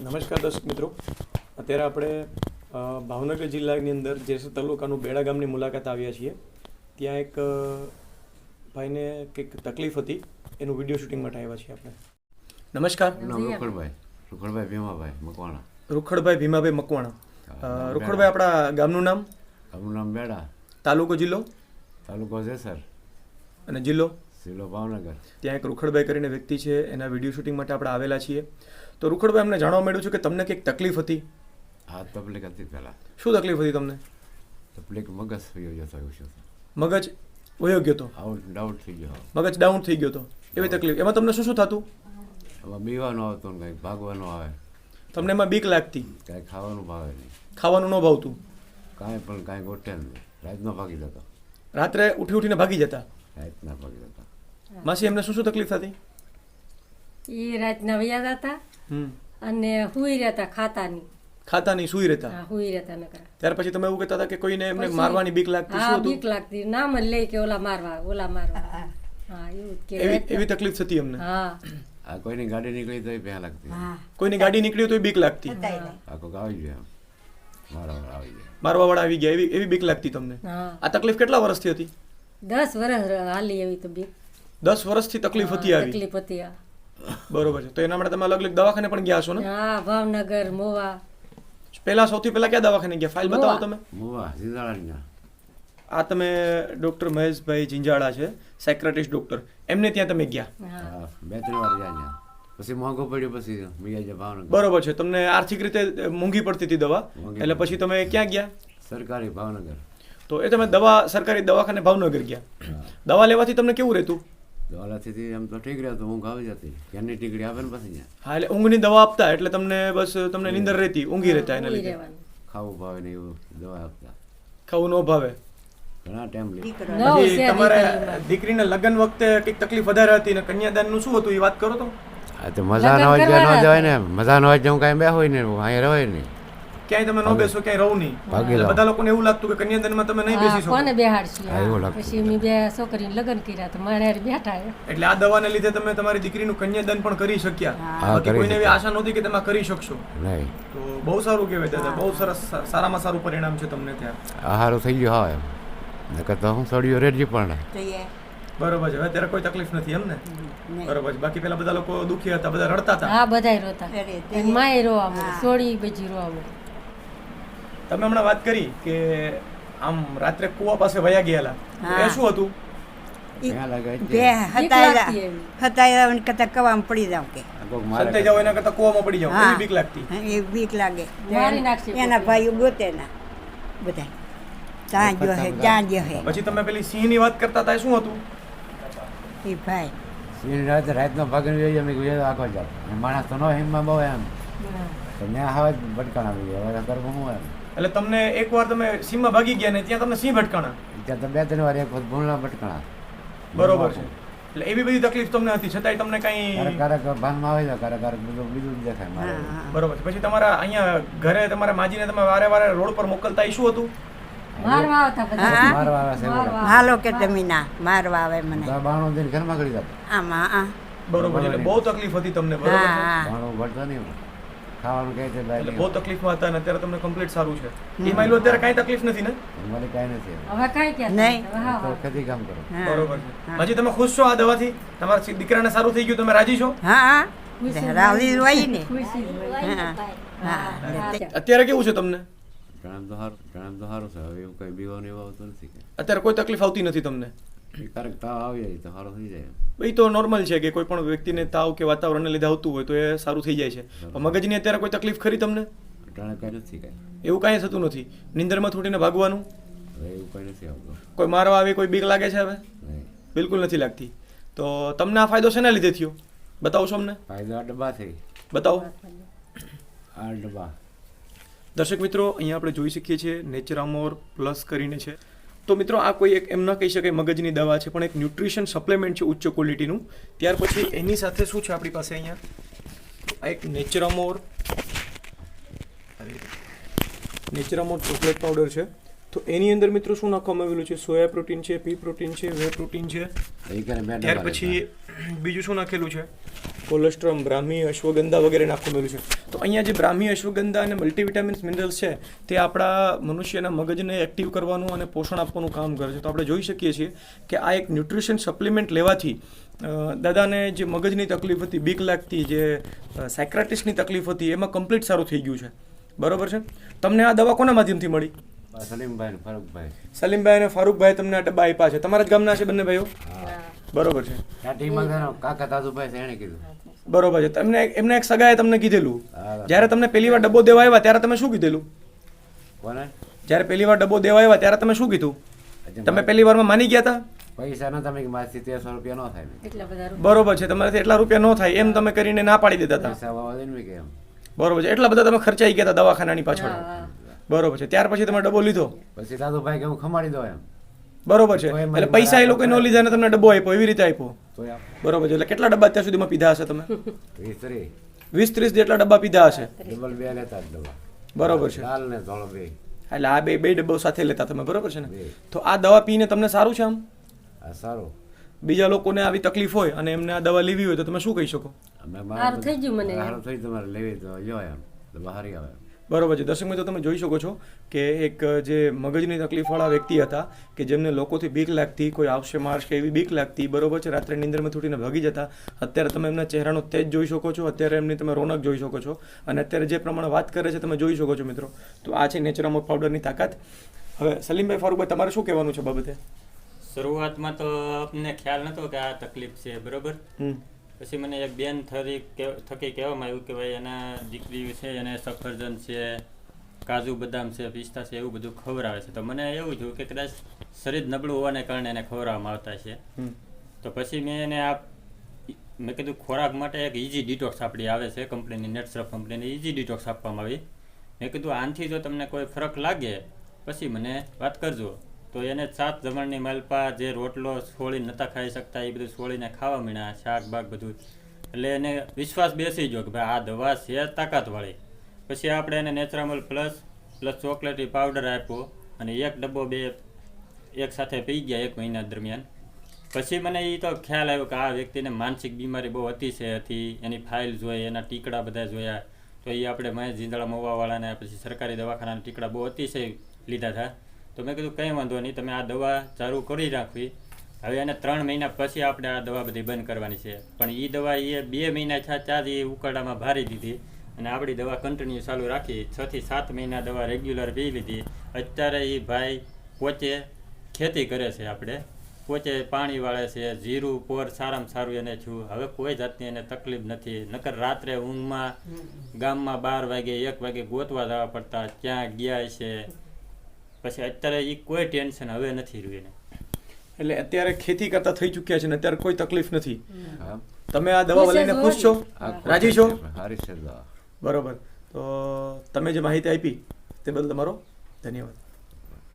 નમસ્કાર દર્શક મિત્રો, અત્યારે આપણે ભાવનગર જિલ્લાની અંદર જેસર તાલુકાનું બેડા ગામની મુલાકાત આવ્યા છીએ. ત્યાં એક ભાઈને કંઈક તકલીફ હતી, એનું વિડીયો શૂટિંગ માટે આવ્યા છીએ આપણે. નમસ્કાર. રૂખડભાઈ ભીમાભાઈ મકવાણા. રૂખડભાઈ ભીમાભાઈ મકવાણા. રૂખડભાઈ, આપણા ગામનું નામ? ગામનું નામ બેડા. તાલુકો જિલ્લો? તાલુકો જેસર. અને જિલ્લો? જિલ્લો ભાવનગર. ત્યાં એક રૂખડભાઈ કરીને વ્યક્તિ છે, એના વિડીયો શૂટિંગ માટે આપણે આવેલા છીએ. તો રૂખડભાઈ, અમને જાણવા મળ્યું છે કે તમને કંઈક તકલીફ હતી. હા, તકલીફ હતી પહેલાં. શું તકલીફ હતી તમને? તકલીફ મગજ વયો જતો એવું છે. મગજ વયો ગયો હતો? ડાઉટ થઈ ગયો. મગજ ડાઉન થઈ ગયો હતો, એવી તકલીફ. એમાં તમને શું શું થતું? એમાં બીવાનું આવતું ને કંઈક ભાગવાનું આવે. તમને એમાં બીક લાગતી? કાંઈ ખાવાનું ભાવે નહીં. ખાવાનું ન ભાવતું? કાંઈ પણ કાંઈ ગોઠે નહીં. રાતનો ભાગી જતો. રાત્રે ઉઠીને ભાગી જતા? રાતના ભાગી જતા. માસી, એમને શું શું તકલીફ થતી? એ રાતના વયા જતા અને હુઈ રહેતા, ખાતા નહીં, સુઈ રહેતા? હુઈ રહેતા નકરા. ત્યાર પછી તમે એવું કહેતા હતા કે કોઈને એમને મારવાની બીક લાગતી? હા, શું હતું? બીક લાગતી. નામ જ લે કે ઓલા મારવા. હા, એવું જ કે એવી તકલીફ થતી એમને? હા. આ કોઈની ગાડી નીકળી તો ભ્યા લાગતી. કોઈની ગાડી નીકળી તો બીક લાગતી? આ કોઈક આવી જાય, મારા આવી જાય, મારવા વાળા આવી ગયા, એવી બીક લાગતી તમને? હા. આ તકલીફ કેટલા વર્ષથી હતી? 10 વર્ષ હાલી એવી તો બીક. 10 વર્ષથી તકલીફ હતી આવી? તકલીફ હતી. હા. બરોબર છે. તો એના માટે તમે અલગ અલગ દવાખાને પણ ગયા છો ને? હા, ભાવનગર, મોવા. સૌથી પહેલા ક્યાં દવાખાને ગયા? ફાઇલ બતાવો તમે. મુવા જિંદાળાના. આ તમે ડોક્ટર મહેશભાઈ જિંજાળા છે, સાયક્રેટિસ્ટ ડોક્ટર, એમને ત્યાં તમે ગયા? હા, 2-3 વાર ગયા. પછી મોંઘું પડ્યું, પછી મિયા ભાવનગર. બરોબર છે. તમને આર્થિક રીતે મોંઘી પડતી હતી દવા, એટલે પછી તમે ક્યાં ગયા? સરકારી ભાવનગર. તો એ તમે સરકારી દવાખાને ભાવનગર ગયા. દવા લેવાથી તમને કેવું રહેતું? દવાથી એમ તો ઠીક રહેતું, ઊંઘ આવી જતી. ક્યાંની ટીકડી આવે ને પછી હા, એટલે ઊંઘની દવા આપતા, એટલે તમને નીંદર રહેતી, ઊંઘી રહેતા. એના લીધે ખાવું ભાવે ને એવું દવા આપતા. ખાવું ન ભાવે. ઘણા ટાઈમ લીધો. પછી તમારે દીકરીના લગ્ન વખતે કંઈક તકલીફ વધારે હતી ને કન્યાદાનનું શું હતું, એ વાત કરો તો. હા, તો મજા ન હોય ન જવાય ને. મજા ન હોય હું કાંઈ બે હોય ને અહીંયા રહે નહીં. ક્યાંય તમે ન બેસો, ક્યાંય રહું નહીં. બધા લોકોને એવું લાગતું કે કન્યાદાનમાં તમે નહીં બેસી શકો. કોને બેહાડશું? એવું લાગતું. પછી મેં 2 છોકરીને લગ્ન કર્યા તો મારે બેઠા. એટલે આ દવાને લીધે તમે તમારી દીકરીનું કન્યાદાન પણ કરી શક્યા. બાકી કોઈને એવી આશા નહોતી કે તમે કરી શકશો. નહીં. તો બહુ સારું કહેવાય દાદા, બહુ સરસ, સારામાં સારું પરિણામ છે તમને ત્યાં. આહારો થઈ ગયો. હા, એમ નકર તો હું સળિયો રેડજી પણ. બરોબર છે. અત્યારે કોઈ તકલીફ નથી એમ ને? બરોબર છે. બાકી પેલા બધા લોકો દુખી હતા, બધા રડતા હતા? હા, બધાય રોતા. માય રોવા મળે, સોડી બજી રોવા મળે. તમે હમણાં વાત કરી કે આમ રાત્રે કુવા પાસે વયા ગયેલા, એ શું હતું? હતાયરા કરતા કવામાં પડી જાવ કે સંતાઈ જાવ એના કરતા કુવામાં પડી જાવ, એવી બીક લાગતી? એ બીક લાગે. મારી નાખશે. એના ભાઈઓ ગોતે ના બધા ત્યાં જો હે, ત્યાં જો હે. પછી તમે પેલી સિંહની વાત કરતા હતા, એ શું હતું? એ ભાઈ સિંહ રાતનો ભાગીને જોઈએ અમે ગયા આખો જાવ. માણસ તો ન હિમમાં બહુ એમ તો મેં હવે ભટકાણ આવી ગયા. હવે કરવું હું એમ. એટલે તમને એકવાર તમે સિંહમાં ભાગી ગયા ને ત્યાં તમને સિંહ ભટકાણા? ત્યાં તો 2-3 વાર એક વખત ભૂલના ભટકાણા. બરોબર છે. એટલે એવી બધી તકલીફ તમને હતી, છતાંય તમને કઈ? ક્યારેક ભાનમાં આવે છે, ક્યારેક બીજું જ દેખાય મારે. બરોબર છે. પછી તમારા અહીંયા ઘરે તમારા માજીને તમે વારે વારે રોડ પર મોકલતા, એ શું હતું? મારવા આવતા બધા. મારવા આવે છે એવું. હાલો કે તમે ના મારવા આવે મને. 92 દિન ઘરમાં કરી જતો. આમાં બરોબર છે. એટલે બહુ તકલીફ હતી તમને. બરોબર છે. ભાણું ભરતો નહીં, ખાવાનું કહે છે એટલે બહુ તકલીફમાં હતા ને અત્યારે તમને કમ્પ્લીટ સારું છે. એ માયલો અત્યારે કાંઈ તકલીફ નથી ને? મને કાંઈ નથી. હવે કાંઈ કે નહીં. તો ખેતી કામ કરો. બરોબર છે. હજી તમે ખુશ છો આ દવાથી? તમારા દીકરાને સારું થઈ ગયું, તમે રાજી છો? હા રાવલી હોય ને. અત્યારે કેવું છે તમને? ઘણા તો સારું છે. હવે એવું કંઈ બીવાનું એવું આવતું નથી. અત્યારે કોઈ તકલીફ આવતી નથી તમને? ક્યારેક તાવ આવી જાય તો સારું થઈ જાય. એ તો નોર્મલ છે કે કોઈ પણ વ્યક્તિને તાવ કે વાતાવરણને લીધે આવતું હોય તો એ સારું થઈ જાય છે. પણ મગજની અત્યારે કોઈ તકલીફ ખરી તમને? અટાણે કાંઈ નથી કાંઈ. એવું કાંઈ થતું નથી? નિંદરમાં થોડીને ભાગવાનું? હવે એવું કંઈ નથી આવતું. કોઈ મારવા આવી કોઈ બીક લાગે છે હવે? નહીં. બિલકુલ નથી લાગતી. તો તમને આ ફાયદો શેના લીધે થયો, બતાવશો અમને? ફાયદો આ ડબ્બા થઈ. બતાવો. આ ડબ્બા. દર્શક મિત્રો, અહીંયા આપણે જોઈ શકીએ છીએ નેચરામોર પ્લસ કરીને છે. તો મિત્રો, આ કોઈ એક એમ ન કહી શકાય મગજની દવા છે, પણ એક ન્યુટ્રિશન સપ્લિમેન્ટ છે ઉચ્ચ ક્વોલિટીનું. ત્યાર પછી એની સાથે શું છે આપણી પાસે અહીંયા? આ એક નેચરામોર ચોકલેટ પાવડર છે. તો એની અંદર મિત્રો શું નાખવામાં આવેલું છે? સોયા પ્રોટીન છે, પી પ્રોટીન છે, વે પ્રોટીન છે. ત્યાર પછી બીજું શું નાખેલું છે? કોલેસ્ટ્રોમ, બ્રાહ્મી, અશ્વગંધા વગેરે નાખવામાં છે. તો અહીંયા જે બ્રાહ્મી, અશ્વગંધા અને મલ્ટીવિટામિન્સ મિનરલ્સ છે તે આપણા મનુષ્યના મગજને એક્ટિવ કરવાનું અને પોષણ આપવાનું કામ કરે છે. તો આપણે જોઈ શકીએ છીએ કે આ એક ન્યુટ્રિશન સપ્લિમેન્ટ લેવાથી દાદાને જે મગજની તકલીફ હતી, બીક લાગતી, જે સાયક્રાટિસની તકલીફ હતી, એમાં કમ્પ્લીટ સારું થઈ ગયું છે. બરોબર છે. તમને આ દવા કોના માધ્યમથી મળી? સલીમભાઈ ને ફારૂકભાઈ. સલીમભાઈ અને ફારૂકભાઈ તમને આ ડબ્બા આપ્યા છે. તમારા જ ગામના છે બંને ભાઈઓ? બરોબર છે. આ ટીમમાં કાકા દાદુભાઈ છે એણે કીધું. બરોબર છે. તમને એમને એક સગાએ તમને કીધેલું, હા. જ્યારે તમને પહેલી વાર ડબ્બો દેવા આવ્યા ત્યારે તમે શું કીધેલું? કોને? જ્યારે પહેલી વાર ડબ્બો દેવા આવ્યા ત્યારે તમે શું કીધું? તમે પહેલી વારમાં માની ગયા હતા? પૈસા ન તમે મારથી 1300 રૂપિયા ન થાય ને. એટલા બધા બરોબર છે. તમારાથી એટલા રૂપિયા ન થાય એમ તમે કરીને ના પાડી દેતા હતા. પૈસા વાવા દે ને કે એમ. બરોબર છે. એટલા બધા તમે ખર્ચાઈ ગયા હતા દવાખાનાની પાછળ. બરોબર છે. ત્યાર પછી તમે ડબ્બો લીધો. પછી દાદુભાઈ કે હું ખમાડી દો એમ. બરોબર છે. તોય એટલે પૈસા એ લોકો ન લીધા ને તમને ડબ્બો આપ્યો, એવી રીતે આપ્યો. તો બરોબર છે. એટલે કેટલા ડબ્બા અત્યાર સુધીમાં પીધા હશે તમે? 20 20-30 જેટલા ડબ્બા પીધા હશે. ડબલ બે લેતા જ દવા. બરોબર છે. લાલ ને ધોળો બે. એટલે આ બે ડબ્બો સાથે લેતા તમે. બરોબર છે ને? બે. તો આ દવા પીને તમને સારું છે? આમ આ સારું. બીજા લોકોને આવી તકલીફ હોય અને એમને આ દવા લેવી હોય તો તમે શું કહી શકો? અમે સારું થઈ ગયું મને. સારું થઈ તમારે લેવી તો લ્યો એમ. દવા હારી આવે. બરોબર છે. દર્શક મિત્રો તમે જોઈ શકો છો કે એક જે મગજની તકલીફવાળા વ્યક્તિ હતા કે જેમને લોકોથી બીક લાગતી, કોઈ આવશે મારશે એવી બીક લાગતી. બરોબર છે. રાત્રે નીંદરમાં તૂટીને ભાગી જતા. અત્યારે તમે એમના ચહેરાનો તેજ જોઈ શકો છો, અત્યારે એમની તમે રોનક જોઈ શકો છો અને અત્યારે જે પ્રમાણે વાત કરે છે તમે જોઈ શકો છો મિત્રો. તો આ છે નેચરામોર પાવડરની તાકાત. હવે સલીમભાઈ, ફારૂકભાઈ, તમારે શું કહેવાનું છે બાબતે? શરૂઆતમાં તો આપણને ખ્યાલ નહોતો કે આ તકલીફ છે, બરોબર. પછી મને એક બેન થકી કહેવામાં આવ્યું કે ભાઈ એના દીકરી છે, એને સફરજન છે, કાજુ બદામ છે, પિસ્તા છે, એવું બધું ખવડાવે છે. તો મને એવું થયું કે કદાચ શરીર નબળું હોવાને કારણે એને ખવડાવવામાં આવતા છે. તો પછી મેં કીધું ખોરાક માટે એક ઇઝી ડિટોક્સ આપણી આવે છે કંપનીની, નેટસર્ફ કંપનીની ઇઝી ડિટોક્સ આપવામાં આવી. મેં કીધું આનાથી જો તમને કોઈ ફરક લાગે પછી મને વાત કરજો. તો એને 7 જમણની માલપા જે રોટલો છોળી નહોતા ખાઈ શકતા એ બધું છોળીને ખાવા માંડ્યા, શાક બાક બધું. એટલે એને વિશ્વાસ બેસી ગયો કે ભાઈ આ દવા છે તાકાતવાળી. પછી આપણે એને નેચરામોલ પ્લસ ચોકલેટી પાવડર આપ્યો અને એક ડબ્બો એક સાથે પી ગયા 1 મહિના દરમિયાન. પછી મને એ તો ખ્યાલ આવ્યો કે આ વ્યક્તિને માનસિક બીમારી બહુ હતી. એની ફાઇલ જોઈ, એના ટીકડા બધા જોયા. તો એ આપણે મહેશ જીંદડા મોવાવાળાને પછી સરકારી દવાખાનાના ટીકડા બહુ અતિશય લીધા હતા. તો મેં કીધું કંઈ વાંધો નહીં, તમે આ દવા ચાલુ કરી રાખવી. હવે એને 3 મહિના પછી આપણે આ દવા બધી બંધ કરવાની છે. પણ એ દવા એ 2 મહિના થયા એ ઉકરડામાં ભારી દીધી અને આપણી દવા કન્ટિન્યુ ચાલુ રાખી. 6 થી 7 મહિના દવા રેગ્યુલર પી લીધી. અત્યારે એ ભાઈ પોતે ખેતી કરે છે, આપણે પોતે પાણી વાળે છે, જીરું પોર સારામાં સારું એને થયું. હવે કોઈ જાતની એને તકલીફ નથી. નકર રાત્રે ઊંઘમાં ગામમાં 12 વાગે 1 વાગે ગોતવા જવા પડતા, ક્યાં ગયા છે. પછી અત્યારે એ કોઈ ટેન્શન હવે નથી રહ્યું. એટલે અત્યારે ખેતી કરતા થઈ ચૂક્યા છે ને અત્યારે કોઈ તકલીફ નથી. હા. તમે આ દવા લઈને ખુશ છો? રાજી છો? હારી છે દવા. બરોબર. તો તમે જે માહિતી આપી તે બદલ તમારો ધન્યવાદ.